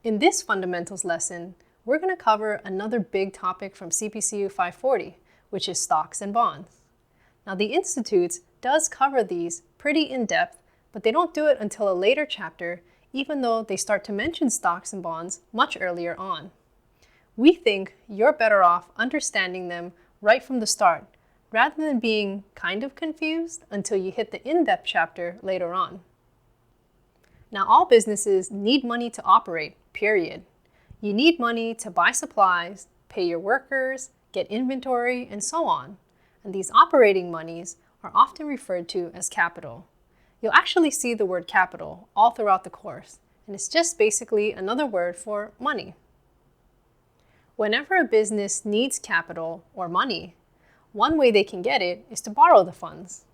In this fundamentals lesson, we're going to cover another big topic from CPCU 540, which is stocks and bonds. Now, the Institute does cover these pretty in-depth, but they don't do it until a later chapter, even though they start to mention stocks and bonds much earlier on. We think you're better off understanding them right from the start, rather than being kind of confused until you hit the in-depth chapter later on. Now, all businesses need money to operate, period. You need money to buy supplies, pay your workers, get inventory, and so on. And these operating monies are often referred to as capital. You'll actually see the word capital all throughout the course, and it's just basically another word for money. Whenever a business needs capital or money, one way they can get it is to borrow the funds.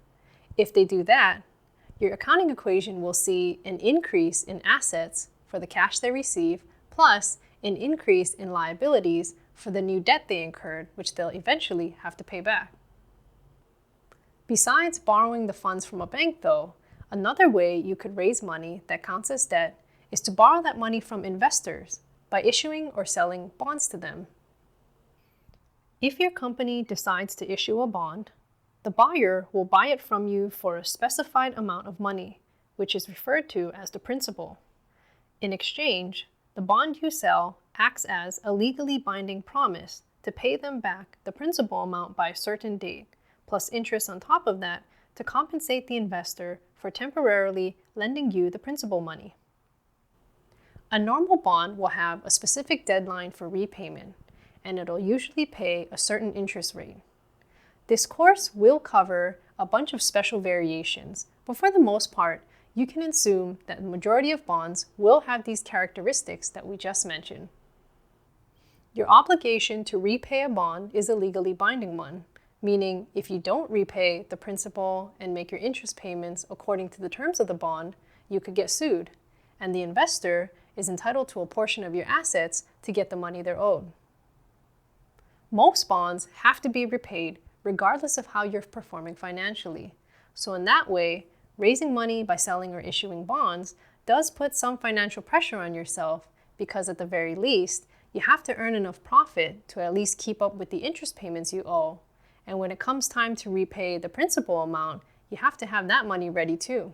If they do that, your accounting equation will see an increase in assets for the cash they receive, plus an increase in liabilities for the new debt they incurred, which they'll eventually have to pay back. Besides borrowing the funds from a bank, though, another way you could raise money that counts as debt is to borrow that money from investors by issuing or selling bonds to them. If your company decides to issue a bond, the buyer will buy it from you for a specified amount of money, which is referred to as the principal. In exchange, the bond you sell acts as a legally binding promise to pay them back the principal amount by a certain date, plus interest on top of that to compensate the investor for temporarily lending you the principal money. A normal bond will have a specific deadline for repayment, and it'll usually pay a certain interest rate. This course will cover a bunch of special variations, but for the most part, you can assume that the majority of bonds will have these characteristics that we just mentioned. Your obligation to repay a bond is a legally binding one, meaning if you don't repay the principal and make your interest payments according to the terms of the bond, you could get sued, and the investor is entitled to a portion of your assets to get the money they're owed. Most bonds have to be repaid regardless of how you're performing financially. So in that way, raising money by selling or issuing bonds does put some financial pressure on yourself because at the very least, you have to earn enough profit to at least keep up with the interest payments you owe. And when it comes time to repay the principal amount, you have to have that money ready too.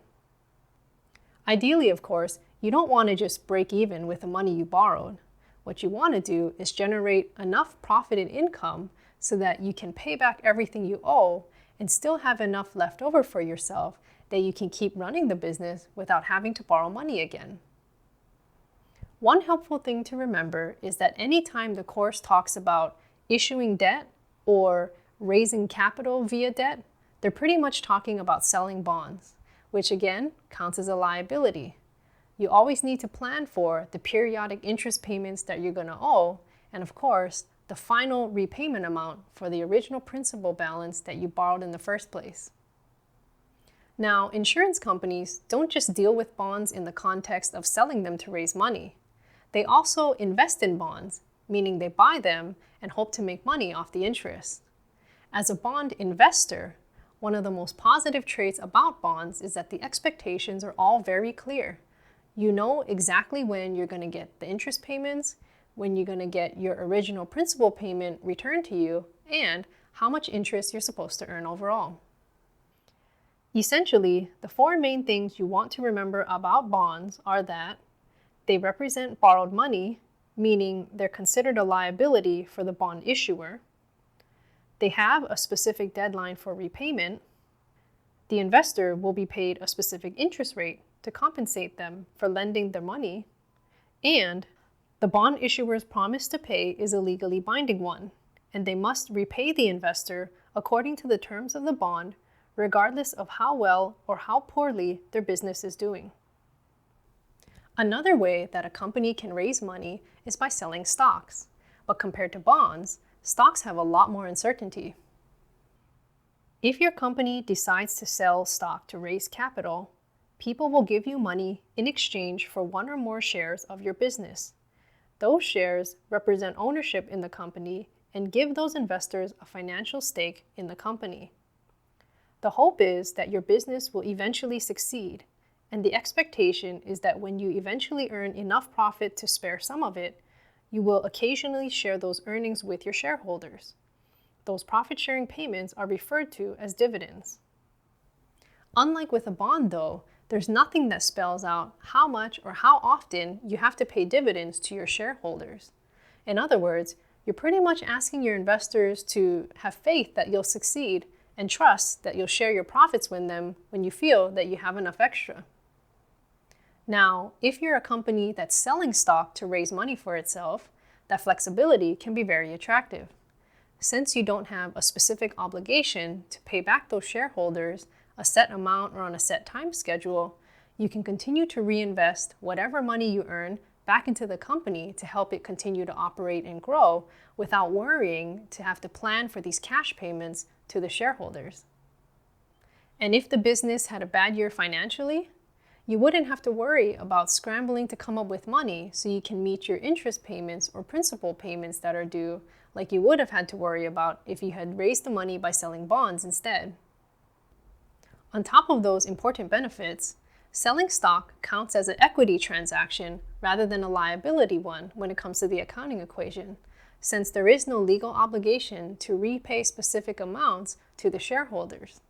Ideally, of course, you don't want to just break even with the money you borrowed. What you want to do is generate enough profit and income so that you can pay back everything you owe and still have enough left over for yourself that you can keep running the business without having to borrow money again. One helpful thing to remember is that anytime the course talks about issuing debt or raising capital via debt, they're pretty much talking about selling bonds, which again counts as a liability. You always need to plan for the periodic interest payments that you're going to owe, and of course, the final repayment amount for the original principal balance that you borrowed in the first place. Now, insurance companies don't just deal with bonds in the context of selling them to raise money. They also invest in bonds, meaning they buy them and hope to make money off the interest. As a bond investor, one of the most positive traits about bonds is that the expectations are all very clear. You know exactly when you're going to get the interest payments, when you're going to get your original principal payment returned to you, and how much interest you're supposed to earn overall. Essentially, the four main things you want to remember about bonds are that they represent borrowed money, meaning they're considered a liability for the bond issuer. They have a specific deadline for repayment. The investor will be paid a specific interest rate to compensate them for lending their money, and the bond issuer's promise to pay is a legally binding one, and they must repay the investor according to the terms of the bond, regardless of how well or how poorly their business is doing. Another way that a company can raise money is by selling stocks, but compared to bonds, stocks have a lot more uncertainty. If your company decides to sell stock to raise capital, people will give you money in exchange for one or more shares of your business. Those shares represent ownership in the company and give those investors a financial stake in the company. The hope is that your business will eventually succeed, and the expectation is that when you eventually earn enough profit to spare some of it, you will occasionally share those earnings with your shareholders. Those profit-sharing payments are referred to as dividends. Unlike with a bond, though, there's nothing that spells out how much or how often you have to pay dividends to your shareholders. In other words, you're pretty much asking your investors to have faith that you'll succeed and trust that you'll share your profits with them when you feel that you have enough extra. Now, if you're a company that's selling stock to raise money for itself, that flexibility can be very attractive. Since you don't have a specific obligation to pay back those shareholders a set amount or on a set time schedule, you can continue to reinvest whatever money you earn back into the company to help it continue to operate and grow without worrying to have to plan for these cash payments to the shareholders. And if the business had a bad year financially, you wouldn't have to worry about scrambling to come up with money so you can meet your interest payments or principal payments that are due, like you would have had to worry about if you had raised the money by selling bonds instead. On top of those important benefits, selling stock counts as an equity transaction rather than a liability one when it comes to the accounting equation, since there is no legal obligation to repay specific amounts to the shareholders.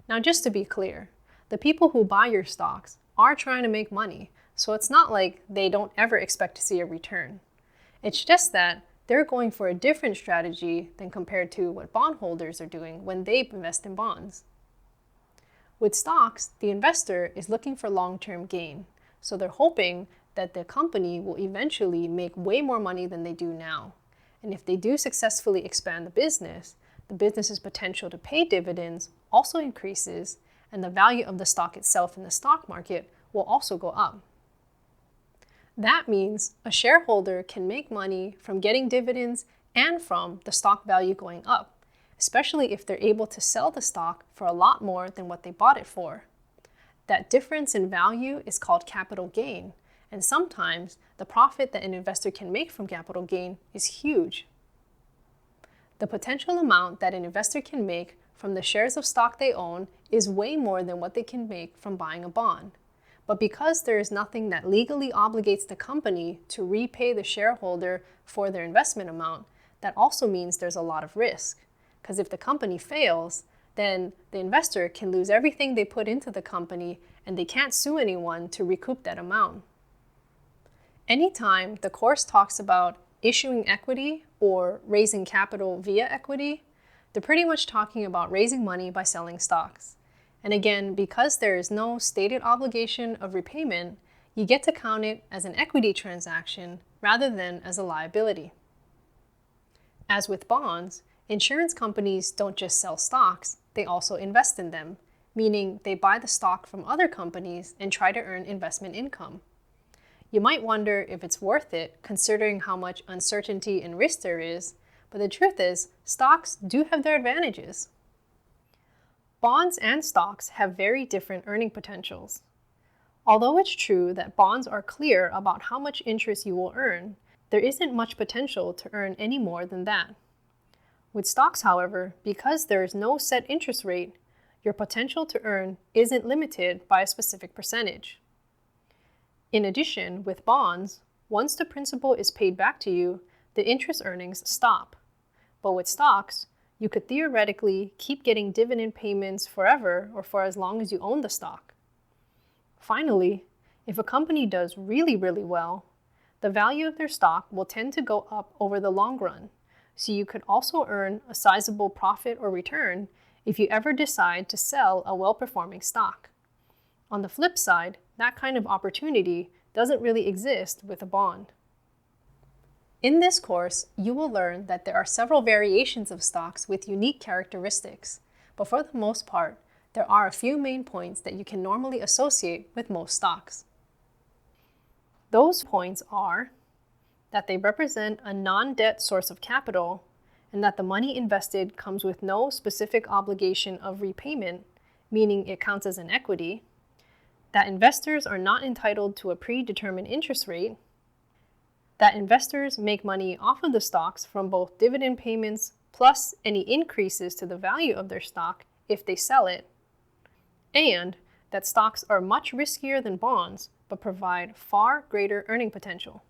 Now, just to be clear, the people who buy your stocks are trying to make money, so it's not like they don't ever expect to see a return. It's just that they're going for a different strategy than compared to what bondholders are doing when they invest in bonds. With stocks, the investor is looking for long-term gain, so they're hoping that the company will eventually make way more money than they do now. And if they do successfully expand the business's potential to pay dividends also increases, and the value of the stock itself in the stock market will also go up. That means a shareholder can make money from getting dividends and from the stock value going up, especially if they're able to sell the stock for a lot more than what they bought it for. That difference in value is called capital gain, and sometimes the profit that an investor can make from capital gain is huge. The potential amount that an investor can make from the shares of stock they own is way more than what they can make from buying a bond. But because there is nothing that legally obligates the company to repay the shareholder for their investment amount, that also means there's a lot of risk. Because if the company fails, then the investor can lose everything they put into the company and they can't sue anyone to recoup that amount. Anytime the course talks about issuing equity or raising capital via equity, they're pretty much talking about raising money by selling stocks. And again, because there is no stated obligation of repayment, you get to count it as an equity transaction rather than as a liability. As with bonds, insurance companies don't just sell stocks, they also invest in them, meaning they buy the stock from other companies and try to earn investment income. You might wonder if it's worth it considering how much uncertainty and risk there is, but the truth is, stocks do have their advantages. Bonds and stocks have very different earning potentials. Although it's true that bonds are clear about how much interest you will earn, there isn't much potential to earn any more than that. With stocks, however, because there is no set interest rate, your potential to earn isn't limited by a specific percentage. In addition, with bonds, once the principal is paid back to you, the interest earnings stop. But with stocks, you could theoretically keep getting dividend payments forever or for as long as you own the stock. Finally, if a company does really, really well, the value of their stock will tend to go up over the long run, so you could also earn a sizable profit or return if you ever decide to sell a well-performing stock. On the flip side, that kind of opportunity doesn't really exist with a bond. In this course, you will learn that there are several variations of stocks with unique characteristics, but for the most part, there are a few main points that you can normally associate with most stocks. Those points are that they represent a non-debt source of capital and that the money invested comes with no specific obligation of repayment, meaning it counts as an equity, that investors are not entitled to a predetermined interest rate, that investors make money off of the stocks from both dividend payments plus any increases to the value of their stock if they sell it, and that stocks are much riskier than bonds, but provide far greater earning potential.